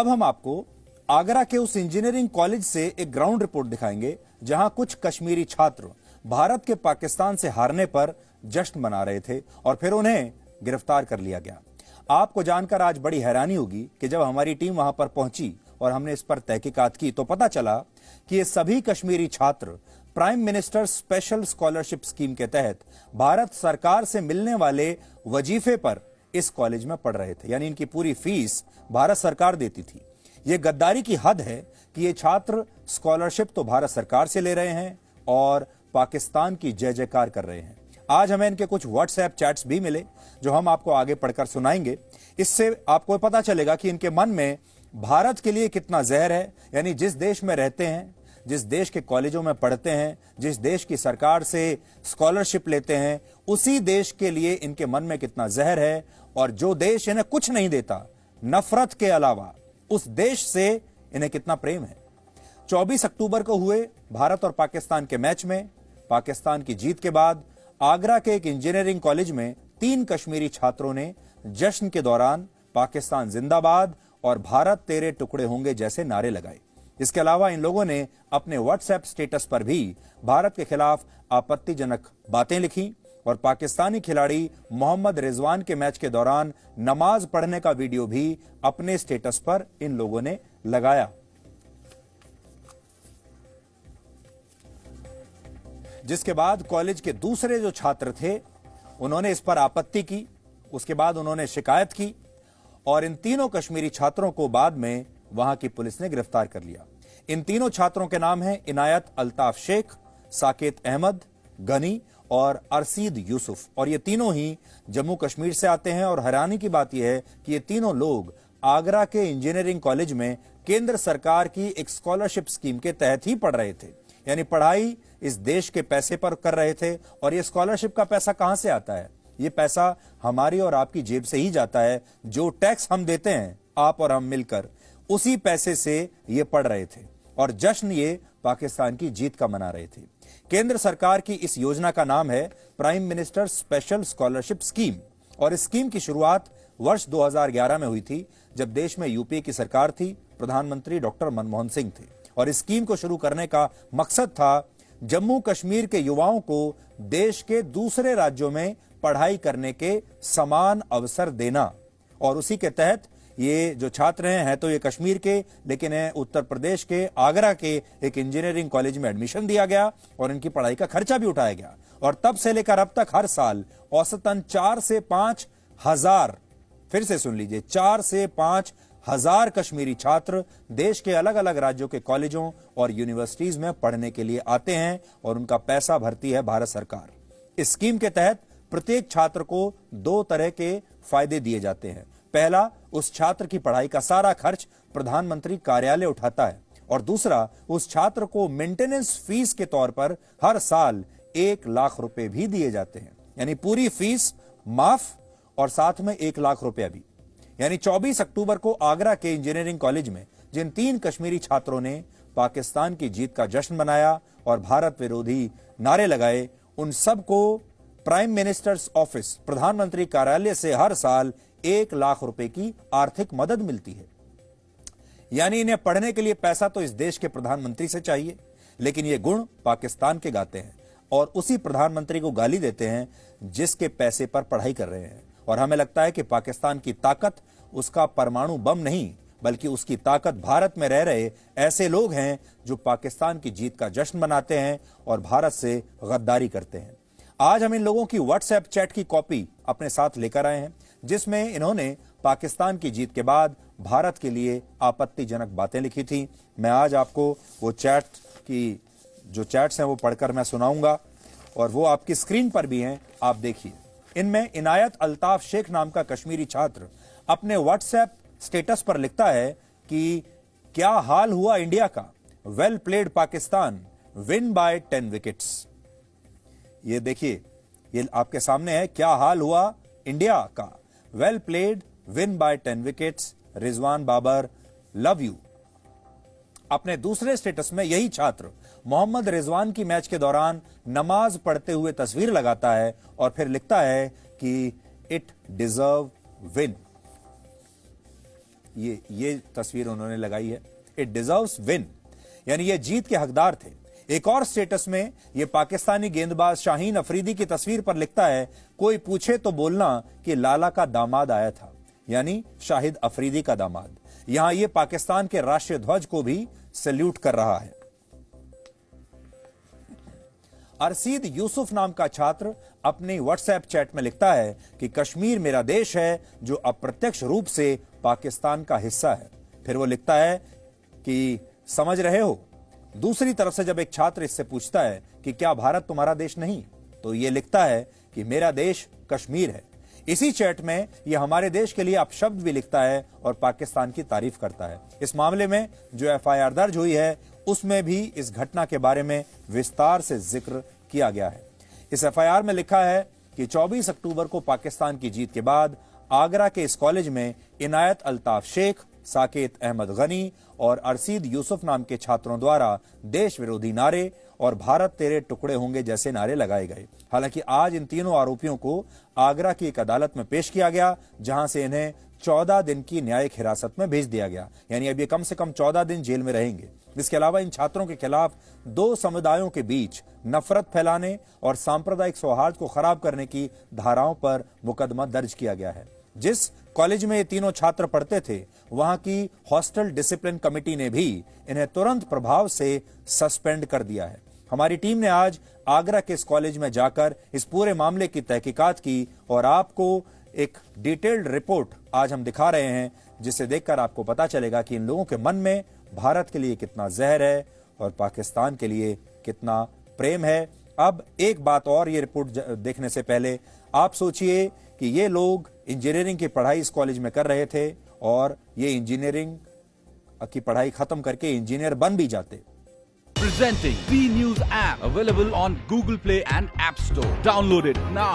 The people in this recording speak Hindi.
अब हम आपको आगरा के उस इंजीनियरिंग कॉलेज से एक ग्राउंड रिपोर्ट दिखाएंगे जहां कुछ कश्मीरी छात्र भारत के पाकिस्तान से हारने पर जश्न मना रहे थे और फिर उन्हें गिरफ्तार कर लिया गया। आपको जानकर आज बड़ी हैरानी होगी कि जब हमारी टीम वहां पर पहुंची और हमने इस पर तहकीकात की तो पता चला कि ये सभी कश्मीरी छात्र prime minister special scholarship scheme के तहत भारत सरकार से मिलने वाले वजीफे पर इस कॉलेज में पढ़ रहे थे, यानी इनकी पूरी फीस भारत सरकार देती थी। यह गद्दारी की हद है कि ये छात्र स्कॉलरशिप तो भारत सरकार से ले रहे हैं और पाकिस्तान की जय जयकार कर रहे हैं। आज हमें इनके कुछ व्हाट्सएप चैट्स भी मिले जो हम आपको आगे पढ़कर सुनाएंगे। इससे आपको पता चलेगा कि इनके मन में भारत के लिए कितना जहर है, यानी जिस देश में रहते हैं, जिस देश के कॉलेजों में पढ़ते हैं, जिस देश की सरकार से स्कॉलरशिप लेते हैं, उसी देश के लिए इनके मन में कितना जहर है और जो देश इन्हें कुछ नहीं देता नफरत के अलावा, उस देश से इन्हें कितना प्रेम है। 24 अक्टूबर को हुए भारत और पाकिस्तान के मैच में पाकिस्तान की जीत के बाद आगरा के एक इंजीनियरिंग कॉलेज में 3 कश्मीरी छात्रों ने जश्न के दौरान पाकिस्तान जिंदाबाद और भारत तेरे टुकड़े होंगे जैसे नारे लगाए। इसके अलावा इन लोगों ने अपने व्हाट्सएप स्टेटस पर भी भारत के खिलाफ आपत्तिजनक बातें लिखी और पाकिस्तानी खिलाड़ी मोहम्मद रिजवान के मैच के दौरान नमाज पढ़ने का वीडियो भी अपने स्टेटस पर इन लोगों ने लगाया। जिसके बाद कॉलेज के दूसरे जो छात्र थे उन्होंने इस पर आपत्ति की, उसके बाद उन्होंने शिकायत की और इन तीनों कश्मीरी छात्रों को बाद में वहां की पुलिस ने गिरफ्तार कर लिया। इन तीनों छात्रों के नाम हैं इनायत अल्ताफ शेख, साकेत अहमद, गनी और अरसीद यूसुफ और ये तीनों ही जम्मू कश्मीर से आते हैं। और हैरानी की बात यह है कि ये तीनों लोग आगरा के इंजीनियरिंग कॉलेज में केंद्र सरकार की एक स्कॉलरशिप स्कीम के तहत ही पढ़ रहे थे, यानी पढ़ाई इस देश के पैसे पर कर रहे थे। और ये स्कॉलरशिप का पैसा कहां से आता है? ये पैसा हमारी और आपकी जेब से ही जाता है। जो टैक्स हम देते हैं आप और हम मिलकर, उसी पैसे से ये पढ़ रहे थे और जश्न ये पाकिस्तान की जीत का मना रहे थे। केंद्र सरकार की इस योजना का नाम है prime minister special scholarship scheme और इस स्कीम की शुरुआत वर्ष 2011 में हुई थी जब देश में यूपीए की सरकार थी, प्रधानमंत्री डॉक्टर मनमोहन सिंह थे। और इस स्कीम को शुरू करने का मकसद था जम्मू कश्मीर के युवाओं को देश के दूसरे राज्यों में पढ़ाई करने के समान अवसर देना। और उसी के तहत ये जो छात्र हैं तो ये कश्मीर के, लेकिन उत्तर प्रदेश के आगरा के एक इंजीनियरिंग कॉलेज में एडमिशन दिया गया और इनकी पढ़ाई का खर्चा भी उठाया गया। और तब से लेकर अब तक हर साल औसतन 4 से 5 हजार, फिर से सुन लीजिए, 4 से 5 हजार कश्मीरी छात्र देश के अलग अलग राज्यों के कॉलेजों और यूनिवर्सिटीज में पढ़ने के लिए आते हैं और उनका पैसा भरती है भारत सरकार। इस स्कीम के तहत प्रत्येक छात्र को 2 तरह के फायदे दिए जाते हैं। पहला, उस छात्र की पढ़ाई का सारा खर्च प्रधानमंत्री कार्यालय उठाता है और दूसरा, उस छात्र को मेंटेनेंस फीस के तौर पर हर साल 1 लाख रुपए भी दिए जाते हैं, यानी पूरी फीस माफ और साथ में 1 लाख रुपया भी। यानी 24 अक्टूबर को आगरा के इंजीनियरिंग कॉलेज में जिन 3 कश्मीरी छात्रों ने पाकिस्तान की जीत का जश्न मनाया और भारत विरोधी नारे लगाए, उन सबको प्राइम मिनिस्टर्स ऑफिस, प्रधानमंत्री कार्यालय से हर साल 1 लाख रुपए की आर्थिक मदद मिलती है। यानी इन्हें पढ़ने के लिए पैसा तो इस देश के प्रधानमंत्री से चाहिए, लेकिन ये गुण पाकिस्तान के गाते हैं और उसी प्रधानमंत्री को गाली देते हैं जिसके पैसे पर पढ़ाई कर रहे हैं। और हमें लगता है कि पाकिस्तान की ताकत उसका परमाणु बम नहीं, बल्कि उसकी ताकत भारत में रह रहे ऐसे लोग हैं जो पाकिस्तान की जीत का जश्न मनाते हैं और भारत से गद्दारी करते हैं। आज हम इन लोगों की व्हाट्सएप चैट की कॉपी अपने साथ लेकर आए हैं जिसमें इन्होंने पाकिस्तान की जीत के बाद भारत के लिए आपत्तिजनक बातें लिखी थी। मैं आज आपको वो चैट की जो चैट्स हैं वो पढ़कर मैं सुनाऊंगा और वो आपकी स्क्रीन पर भी हैं, आप देखिए। इनमें इनायत अल्ताफ शेख नाम का कश्मीरी छात्र अपने व्हाट्सएप स्टेटस पर लिखता है कि क्या हाल हुआ इंडिया का, well played Pakistan, win by 10 wickets. ये देखिए, ये आपके सामने है, क्या हाल हुआ इंडिया का, well played, win by 10 wickets, Rizwan Babar, love you. अपने दूसरे स्टेटस में यही छात्र मोहम्मद रिजवान की मैच के दौरान नमाज पढ़ते हुए तस्वीर लगाता है और फिर लिखता है कि इट डिजर्व विन। ये तस्वीर उन्होंने लगाई है। इट डिजर्व्स विन, यानी ये जीत के हकदार थे। एक और स्टेटस में ये पाकिस्तानी गेंदबाज शाहीन अफरीदी की तस्वीर पर लिखता है, कोई पूछे तो बोलना कि लाला का दामाद आया था, यानी शाहिद अफरीदी का दामाद। यहां ये पाकिस्तान के राष्ट्रीय ध्वज को भी सैल्यूट कर रहा है। अरसीद यूसुफ नाम का छात्र अपने व्हाट्सएप चैट में लिखता है कि कश्मीर मेरा देश है जो अप्रत्यक्ष रूप से पाकिस्तान का हिस्सा है। फिर वो लिखता है कि समझ रहे हो। दूसरी तरफ से जब एक छात्र इससे पूछता है कि क्या भारत तुम्हारा देश नहीं, तो ये लिखता है कि मेरा देश कश्मीर है। इसी चैट में ये हमारे देश के लिए अपशब्द भी लिखता है और पाकिस्तान की तारीफ करता है। इस मामले में जो एफआईआर दर्ज हुई है उसमें भी इस घटना के बारे में विस्तार से जिक्र किया गया है। इस एफआईआर में लिखा है कि 24 अक्टूबर को पाकिस्तान की जीत के बाद आगरा के इस कॉलेज में इनायत अल्ताफ शेख, साकेत अहमद गनी और अरसीद यूसुफ नाम के छात्रों द्वारा देश विरोधी नारे और भारत तेरे टुकड़े होंगे जैसे नारे लगाए गए। हालांकि आज इन तीनों आरोपियों को आगरा की एक अदालत में पेश किया गया, जहां से इन्हें 14 दिन की न्यायिक हिरासत में भेज दिया गया, यानी अब ये कम से कम 14 दिन जेल में रहेंगे। इसके अलावा इन छात्रों के खिलाफ दो समुदायों के बीच नफरत फैलाने और सांप्रदायिक सौहार्द को खराब करने की धाराओं पर मुकदमा दर्ज किया गया है। जिस कॉलेज में ये तीनों छात्र पढ़ते थे, वहां की हॉस्टल डिसिप्लिन कमेटी ने भी इन्हें तुरंत प्रभाव से सस्पेंड कर दिया है। हमारी टीम ने आज आगरा के इस कॉलेज में जाकर इस पूरे मामले की तहकीकात की और आपको एक डिटेल्ड रिपोर्ट आज हम दिखा रहे हैं, जिसे देखकर आपको पता चलेगा कि इन लोगों के मन में भारत के लिए कितना जहर है और पाकिस्तान के लिए कितना प्रेम है। अब एक बात और, ये रिपोर्ट देखने से पहले आप सोचिए कि ये लोग इंजीनियरिंग की पढ़ाई इस कॉलेज में कर रहे थे और ये इंजीनियरिंग की पढ़ाई खत्म करके इंजीनियर बन भी जाते। Presenting V News app, available on Google Play and App Store. Download it now.